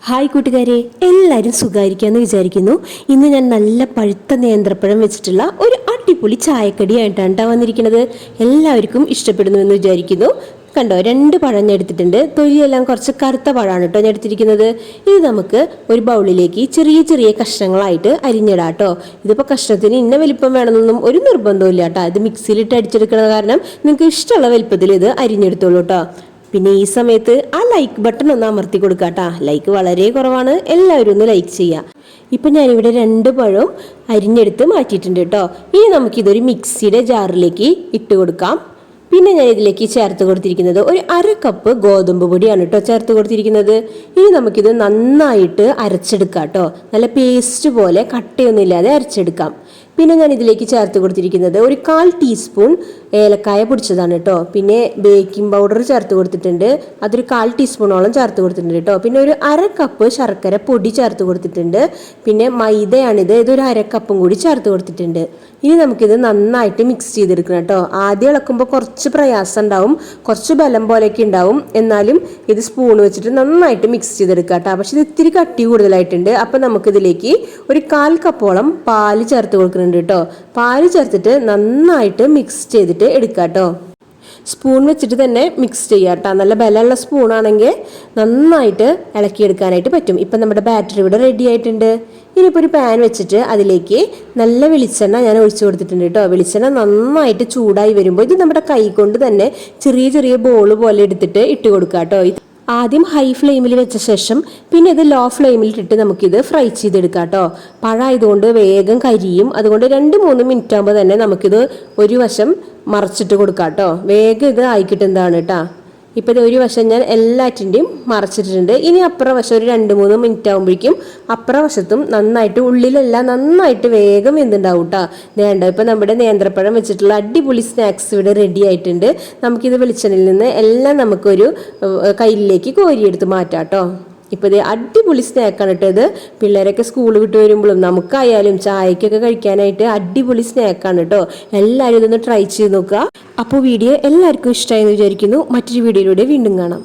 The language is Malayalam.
ഹായ് കൂട്ടുകാരെ, എല്ലാവരും സുഖമായിരിക്കാമെന്ന് വിചാരിക്കുന്നു. ഇന്ന് ഞാൻ നല്ല പഴുത്ത നേന്ത്രപ്പഴം വെച്ചിട്ടുള്ള ഒരു അടിപൊളി ചായക്കടിയായിട്ടാണ് വന്നിരിക്കുന്നത്. എല്ലാവർക്കും ഇഷ്ടപ്പെടുന്നു എന്ന് വിചാരിക്കുന്നു. കണ്ടോ, 2 പഴം ഞാൻ എടുത്തിട്ടുണ്ട്. തൊലിയെല്ലാം കുറച്ച് കറുത്ത പഴമാണ് കേട്ടോ ഞാൻ എടുത്തിരിക്കുന്നത്. ഇത് നമുക്ക് ഒരു ബൗളിലേക്ക് ചെറിയ ചെറിയ കഷ്ണങ്ങളായിട്ട് അരിഞ്ഞിടാം കേട്ടോ. ഇതിപ്പോൾ കഷ്ണത്തിന് ഇന്ന വലിപ്പം വേണമെന്നൊന്നും ഒരു നിർബന്ധവും ഇല്ല കേട്ടോ. ഇത് മിക്സിയിലിട്ട് അടിച്ചെടുക്കുന്ന കാരണം നിങ്ങൾക്ക് ഇഷ്ടമുള്ള വലിപ്പത്തിൽ ഇത് അരിഞ്ഞെടുത്തോളൂ കേട്ടോ. പിന്നെ ഈ സമയത്ത് ആ ലൈക്ക് ബട്ടൺ ഒന്ന് അമർത്തി കൊടുക്കുക കേട്ടോ. ലൈക്ക് വളരെ കുറവാണ്, എല്ലാവരും ഒന്ന് ലൈക്ക് ചെയ്യുക. ഇപ്പം ഞാനിവിടെ 2 പഴവും അരിഞ്ഞെടുത്ത് മാറ്റിയിട്ടുണ്ട് കേട്ടോ. ഇനി നമുക്കിതൊരു മിക്സിയുടെ ജാറിലേക്ക് ഇട്ട് കൊടുക്കാം. പിന്നെ ഞാൻ ഇതിലേക്ക് ചേർത്ത് കൊടുത്തിരിക്കുന്നത് ഒരു 1/2 കപ്പ് ഗോതമ്പ് പൊടിയാണ് കേട്ടോ ചേർത്ത് കൊടുത്തിരിക്കുന്നത്. ഇനി നമുക്കിത് നന്നായിട്ട് അരച്ചെടുക്കാം കേട്ടോ. നല്ല പേസ്റ്റ് പോലെ കട്ടയൊന്നുമില്ലാതെ അരച്ചെടുക്കാം. പിന്നെ ഞാൻ ഇതിലേക്ക് ചേർത്ത് കൊടുത്തിരിക്കുന്നത് ഒരു 1/4 ടീസ്പൂൺ ഏലക്കായ പൊടിച്ചതാണ് കേട്ടോ. പിന്നെ ബേക്കിംഗ് പൗഡർ ചേർത്ത് കൊടുത്തിട്ടുണ്ട്, അതൊരു 1/4 ടീസ്പൂണോളം ചേർത്ത് കൊടുത്തിട്ടുണ്ട് കേട്ടോ. പിന്നെ ഒരു 1/2 കപ്പ് ശർക്കര പൊടി ചേർത്ത് കൊടുത്തിട്ടുണ്ട്. പിന്നെ മൈദയാണിത്, ഇതൊരു 1/2 കപ്പും കൂടി ചേർത്ത് കൊടുത്തിട്ടുണ്ട്. ഇനി നമുക്കിത് നന്നായിട്ട് മിക്സ് ചെയ്തെടുക്കണം കേട്ടോ. ആദ്യം ഇളക്കുമ്പോൾ കുറച്ച് പ്രയാസം ഉണ്ടാവും, കുറച്ച് ബലം പോലെയൊക്കെ ഉണ്ടാവും. എന്നാലും ഇത് സ്പൂൺ വെച്ചിട്ട് നന്നായിട്ട് മിക്സ് ചെയ്തെടുക്കുക കേട്ടോ. പക്ഷെ ഇത് ഇത്തിരി കട്ടി കൂടുതലായിട്ടുണ്ട്. അപ്പം നമുക്കിതിലേക്ക് ഒരു 1/4 കപ്പോളം പാല് ചേർത്ത് കൊടുക്കുന്നുണ്ട് കേട്ടോ. പാല് ചേർത്തിട്ട് നന്നായിട്ട് മിക്സ് ചെയ്തിട്ട് എടുക്കാം കേട്ടോ. സ്പൂൺ വെച്ചിട്ട് തന്നെ മിക്സ് ചെയ്യാം കേട്ടോ. നല്ല ബലമുള്ള സ്പൂണാണെങ്കിൽ നന്നായിട്ട് ഇളക്കിയെടുക്കാനായിട്ട് പറ്റും. ഇപ്പം നമ്മുടെ ബാറ്ററി ഇവിടെ റെഡി ആയിട്ടുണ്ട്. ഇനിയിപ്പോൾ ഒരു പാൻ വെച്ചിട്ട് അതിലേക്ക് നല്ല വെളിച്ചെണ്ണ ഞാൻ ഒഴിച്ചു കൊടുത്തിട്ടുണ്ട് കേട്ടോ. വെളിച്ചെണ്ണ നന്നായിട്ട് ചൂടായി വരുമ്പോൾ ഇത് നമ്മുടെ കൈ കൊണ്ട് തന്നെ ചെറിയ ചെറിയ ബോൾ പോലെ എടുത്തിട്ട് ഇട്ട് കൊടുക്കുക കേട്ടോ. ആദ്യം ഹൈ ഫ്ലെയിമിൽ വെച്ച ശേഷം പിന്നെ ഇത് ലോ ഫ്ലെയിമിൽ ഇട്ടിട്ട് നമുക്കിത് ഫ്രൈ ചെയ്തെടുക്കാം കേട്ടോ. പഴമായതുകൊണ്ട് വേഗം കരിയും. അതുകൊണ്ട് 2-3 മിനിറ്റ് ആകുമ്പോൾ തന്നെ നമുക്കിത് ഒരു വശം മറച്ചിട്ട് കൊടുക്കാം കേട്ടോ. വേഗം ഇത് ആയിക്കിട്ടുന്നതാണ് കേട്ടോ. ഇപ്പോൾ ഇത് ഒരു വശം ഞാൻ എല്ലാറ്റിൻ്റെയും മറച്ചിട്ടുണ്ട്. ഇനി അപ്പുറ വശം ഒരു 2-3 മിനിറ്റ് ആകുമ്പോഴേക്കും അപ്പുറ വശത്തും നന്നായിട്ട് ഉള്ളിലെല്ലാം നന്നായിട്ട് വേഗം വെന്തുണ്ടാവും കേട്ടോ. വേണ്ട, ഇപ്പോൾ നമ്മുടെ നേന്ത്രപ്പഴം വെച്ചിട്ടുള്ള അടിപൊളി സ്നാക്സ് ഇവിടെ റെഡി ആയിട്ടുണ്ട്. നമുക്കിത് വെളിച്ചെണ്ണയിൽ നിന്ന് എല്ലാം നമുക്കൊരു കയ്യിലേക്ക് കോരിയെടുത്ത് മാറ്റാം കേട്ടോ. ഇപ്പോൾ ഇത് അടിപൊളി സ്നാക്കാണ് കേട്ടോ. ഇത് പിള്ളേരൊക്കെ സ്കൂൾ വിട്ട് വരുമ്പോഴും നമുക്കായാലും ചായക്കൊക്കെ കഴിക്കാനായിട്ട് അടിപൊളി സ്നാക്കാണ് കേട്ടോ. എല്ലാവരും ഇതൊന്ന് ട്രൈ ചെയ്ത് നോക്കുക. അപ്പോൾ വീഡിയോ എല്ലാവർക്കും ഇഷ്ടമായി എന്ന് വിചാരിക്കുന്നു. മറ്റൊരു വീഡിയോയിലൂടെ വീണ്ടും കാണാം.